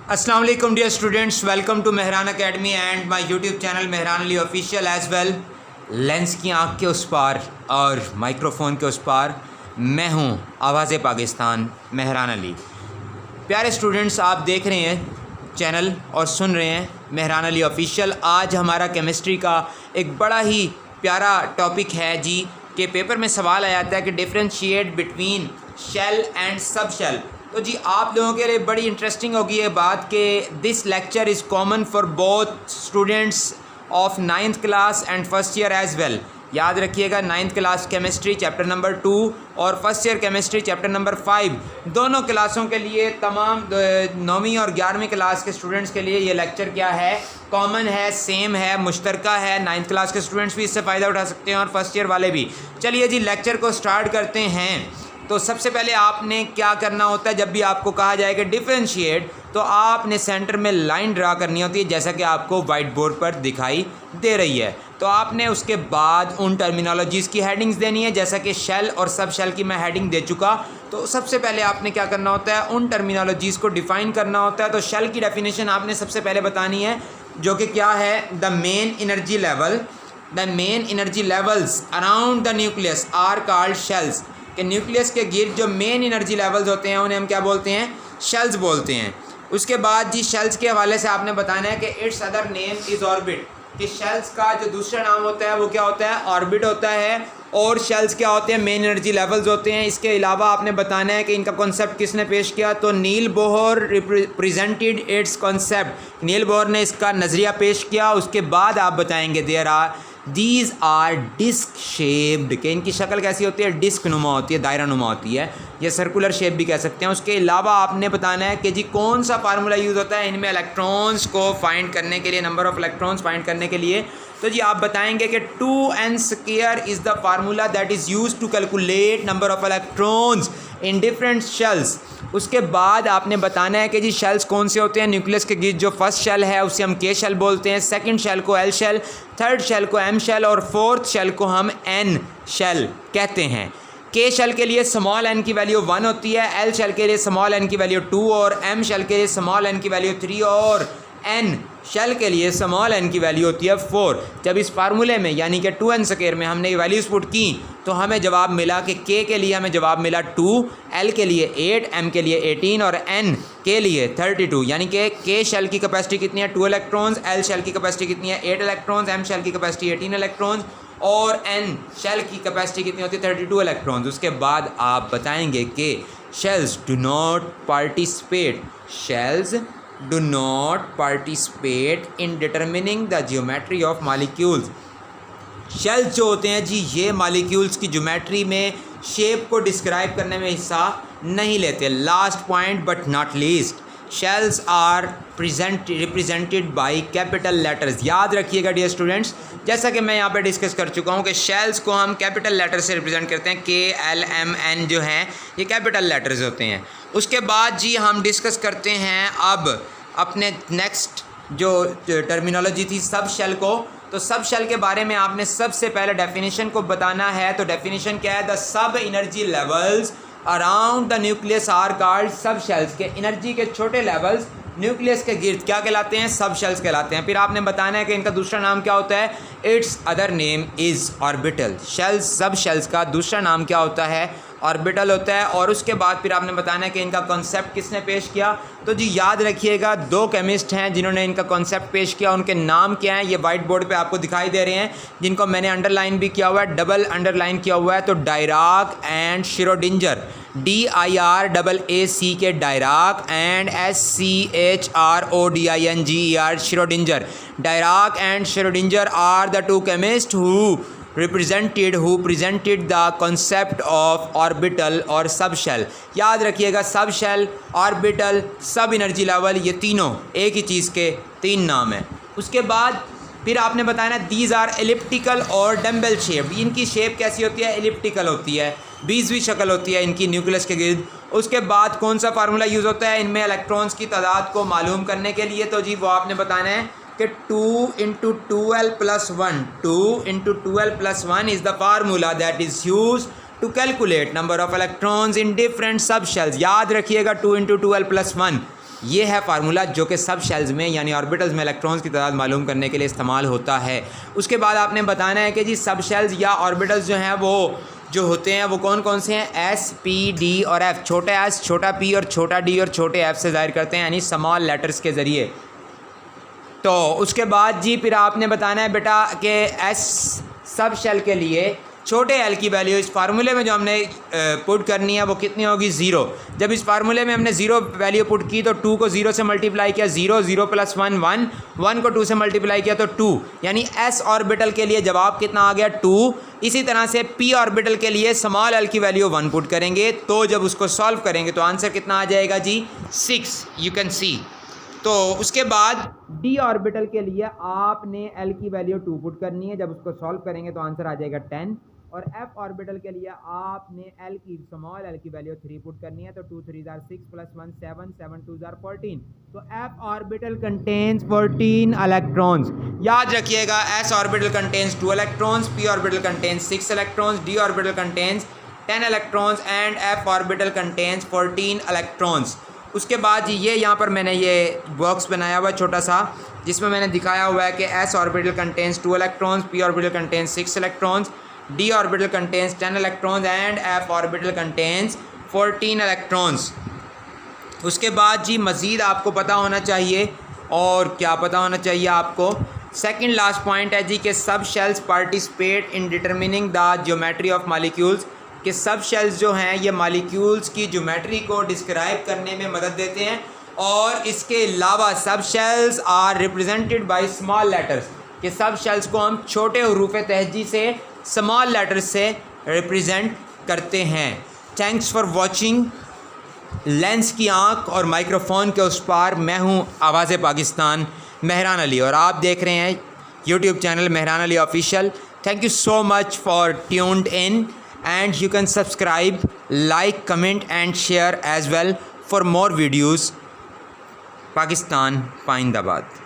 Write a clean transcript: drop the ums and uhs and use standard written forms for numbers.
अस्सलाम वालेकुम dear students, welcome to Mehran academy and my YouTube channel Mehran Ali official as well. Lens की आँख के उस पार और माइक्रोफोन के उस पार मैं हूँ, आवाज़ पाकिस्तान मेहरान अली। प्यारे स्टूडेंट्स, आप देख रहे हैं चैनल और सुन रहे हैं मेहरान अली ऑफिशियल। आज हमारा केमिस्ट्री का एक बड़ा ही प्यारा टॉपिक है जी, कि पेपर में सवाल आ जाता है कि differentiate between shell and sub shell. तो जी आप लोगों के लिए बड़ी इंटरेस्टिंग होगी ये बात कि this lecture is common for both students of 9th class and first year as well. याद रखिएगा, 9th class chemistry chapter number 2 और first year chemistry chapter number 5 दोनों क्लासों के लिए, तमाम 9वीं और 11वीं क्लास के स्टूडेंट्स के लिए ये लेक्चर क्या है, कॉमन है, सेम है, मुश्तरका है। 9th क्लास के स्टूडेंट्स भी इससे फ़ायदा उठा सकते हैं और फर्स्ट ईयर वाले भी। चलिए जी लेक्चर को स्टार्ट करते हैं। तो सबसे पहले आपने क्या करना होता है, जब भी आपको कहा जाए कि डिफरेंशिएट, तो आपने सेंटर में लाइन ड्रा करनी होती है, जैसा कि आपको वाइट बोर्ड पर दिखाई दे रही है। तो आपने उसके बाद उन टर्मिनोलॉजीज़ की हेडिंग्स देनी है, जैसा कि शेल और सब शेल की मैं हेडिंग दे चुका। तो सबसे पहले आपने क्या करना होता है, उन टर्मिनोलॉजीज़ को डिफ़ाइन करना होता है। तो शेल की डेफिनेशन आपने सबसे पहले बतानी है, जो कि क्या है, the main energy level, the main energy levels around the nucleus are called shells. कि न्यूक्लियस के गिर्द जो मेन एनर्जी लेवल्स होते हैं उन्हें हम क्या बोलते हैं, शेल्स बोलते हैं। उसके बाद जी शेल्स के हवाले से आपने बताना है कि it's other name is orbit, कि शेल्स का जो दूसरा नाम होता है वो क्या होता है, ऑर्बिट होता है। और शेल्स क्या होते हैं, मेन एनर्जी लेवल्स होते हैं। इसके अलावा आपने बताना है कि इनका कॉन्सेप्ट किसने पेश किया, तो Niels Bohr presented its concept, Niels Bohr ने इसका नज़रिया पेश किया। उसके बाद आप बताएंगे there are these are disc shaped, कि इनकी शक्ल कैसी होती है, डिस्क नुमा होती है, दायरा नुमा होती है, या सर्कुलर शेप भी कह सकते हैं। उसके अलावा आपने बताना है कि जी कौन सा फार्मूला यूज़ होता है इनमें इलेक्ट्रॉन्स को फाइंड करने के लिए, नंबर ऑफ़ इलेक्ट्रॉन्स फाइंड करने के लिए। तो जी आप बताएंगे कि 2n² is the formula that is use to calculate number of electrons in different shells. उसके बाद आपने बताना है कि जी शेल्स कौन से होते हैं, न्यूक्लियस के गिर्द जो फर्स्ट शेल है उसे हम के शेल बोलते हैं, सेकंड शेल को एल शेल, थर्ड शेल को एम शेल और फोर्थ शेल को हम एन शेल कहते हैं। के शेल के लिए स्मॉल एन की वैल्यू 1 होती है, एल शेल के लिए स्मॉल एन की वैल्यू 2 और एम शेल के लिए स्मॉल एन की वैल्यू 3 और एन शेल के लिए स्मॉल एन की वैल्यू होती है 4। जब इस फार्मूले में यानी कि 2n² में हमने ये वैल्यूज़ पुट की तो हमें जवाब मिला कि के के लिए हमें जवाब मिला 2, एल के लिए 8, एम के लिए 18 और एन के लिए 32। यानी कि के शेल की कैपेसिटी कितनी है, 2 इलेक्ट्रॉन्स, एल शेल की कैपेसिटी कितनी है, 8 इलेक्ट्रॉन्स, एम शेल की कैपेसिटी 18 इलेक्ट्रॉन्स और एन शेल की कैपेसिटी कितनी होती है, 32 इलेक्ट्रॉन्स। उसके बाद आप बताएंगे कि shells do not participate, shells do not participate in determining the geometry of molecules। Shells जो होते हैं जी ये मालिक्यूल्स की ज्योमेट्री में शेप को डिस्क्राइब करने में हिस्सा नहीं लेते। Last point but not least, shells are represented by capital letters. याद रखिएगा डियर स्टूडेंट्स, जैसा कि मैं यहाँ पे डिस्कस कर चुका हूँ कि शेल्स को हम कैपिटल लेटर से रिप्रेजेंट करते हैं, के एल एम एन जो हैं ये कैपिटल लेटर्स होते हैं। उसके बाद जी हम डिस्कस करते हैं अब अपने नेक्स्ट जो टर्मिनोलॉजी थी सब शेल को। तो सब शेल के बारे में आपने सबसे पहले डेफिनेशन को बताना है। तो डेफिनेशन क्या है, the sub energy levels around the nucleus are called sub shells, के एनर्जी के छोटे लेवल्स न्यूक्लियस के गिर्द क्या कहलाते हैं, सब शेल्स कहलाते हैं। फिर आपने बताना है कि इनका दूसरा नाम क्या होता है, it's other name is orbital. Shells, सब शेल्स का दूसरा नाम क्या होता है, ऑर्बिटल होता है। और उसके बाद फिर आपने बताना है कि इनका कॉन्सेप्ट किसने पेश किया। तो जी याद रखिएगा 2 केमिस्ट हैं जिन्होंने इनका कॉन्सेप्ट पेश किया, उनके नाम क्या हैं ये वाइट बोर्ड पे आपको दिखाई दे रहे हैं, जिनको मैंने अंडरलाइन भी किया हुआ है, डबल अंडरलाइन किया हुआ है। तो डायराक एंड श्रोडिंगर, DIRAAC के Dirac and SCHRODINGER Schrodinger. Dirac and Schrodinger are the 2 chemist who presented the concept of orbital और सब शेल। याद रखिएगा सब शेल, ऑर्बिटल, सब एनर्जी लेवल, ये तीनों एक ही चीज़ के 3 नाम हैं। उसके बाद फिर आपने बताया ना दीज आर एलिप्टिकल और डम्बल शेप, इनकी शेप कैसी होती है, एलिप्टिकल होती है, बीजवी शक्ल होती है इनकी न्यूक्लियस के गिर्द। उसके बाद कौन सा फार्मूला यूज़ होता है इनमें इलेक्ट्रॉन्स की तादाद को मालूम करने के लिए, तो जी वो आपने बताना है कि 2 × 12 + 1, 2 × 12 + 1 is the formula that is use to calculate number of electrons in different sub shells. याद रखिएगा 2 × 12 + 1 ये है फार्मूला जो कि सब शेल्स में यानी ऑर्बिटल्स में इलेक्ट्रॉन्स की तादाद मालूम करने के लिए इस्तेमाल होता है। उसके बाद आपने बताना है कि जी सब शेल्स या ऑर्बिटल्स जो हैं वो जो होते हैं वो कौन कौन से हैं, एस, पी, डी और एफ। छोटे एस, छोटा पी और छोटा डी और छोटे एफ से ज़ाहिर करते हैं यानी स्मॉल लेटर्स के ज़रिए। तो उसके बाद जी फिर आपने बताना है बेटा कि एस सब शेल के लिए छोटे एल की वैल्यू इस फार्मूले में जो हमने पुट करनी है वो कितनी होगी, 0। जब इस फार्मूले में हमने 0 वैल्यू पुट की तो 2 को 0 से मल्टीप्लाई किया 0, 0 + 1 1, 1 को 2 से मल्टीप्लाई किया तो 2, यानी एस ऑर्बिटल के लिए जवाब कितना आ गया, 2। इसी तरह से पी ऑर्बिटल के लिए स्मॉल एल की वैल्यू 1 पुट करेंगे तो जब उसको सॉल्व करेंगे तो आंसर कितना आ जाएगा जी, 6, यू कैन सी। तो उसके बाद डी ऑर्बिटल के लिए आपने एल की वैल्यू 2 पुट करनी है, जब उसको सॉल्व करेंगे तो आंसर आ जाएगा 10। और एफ ऑर्बिटल के लिए आपने एल की स्मॉल एल की वैल्यू 3 पुट करनी है, तो 2 3 * 6 + 1 7, 7 2 = 14। तो एफ ऑर्बिटल कंटेन्स 14 इलेक्ट्रॉन्स। याद रखिएगा, S orbital contains 2 electrons, P orbital contains 6 electrons, D orbital contains 10 electrons and F orbital contains 14 electrons. उसके बाद ये यहाँ पर मैंने ये बॉक्स बनाया हुआ छोटा सा जिसमें मैंने दिखाया हुआ है कि S orbital contains 2 electrons, P orbital contains 6 electrons, D orbital contains 10 electrons and F orbital contains 14 electrons. उसके बाद जी मज़ीद आपको पता होना चाहिए, और क्या पता होना चाहिए आपको, सेकंड लास्ट पॉइंट है जी कि sub shells participate in determining the geometry of molecules, कि सब शेल्स जो हैं ये मॉलिक्यूल्स की ज्योमेट्री को डिस्क्राइब करने में मदद देते हैं। और इसके अलावा sub shells are represented by small letters, कि सब शेल्स को हम छोटे हरूफ तहजी से स्मॉल लेटर्स से रिप्रेजेंट करते हैं। थैंक्स फॉर वॉचिंग लेंस की आँख और माइक्रोफोन के उस पार। मैं हूँ आवाज़ पाकिस्तान मेहरान अली और आप देख रहे हैं YouTube channel Mehran Ali official. Thank you so much for tuned in and you can subscribe, like, comment and share as well for more videos. Pakistan Paindabad.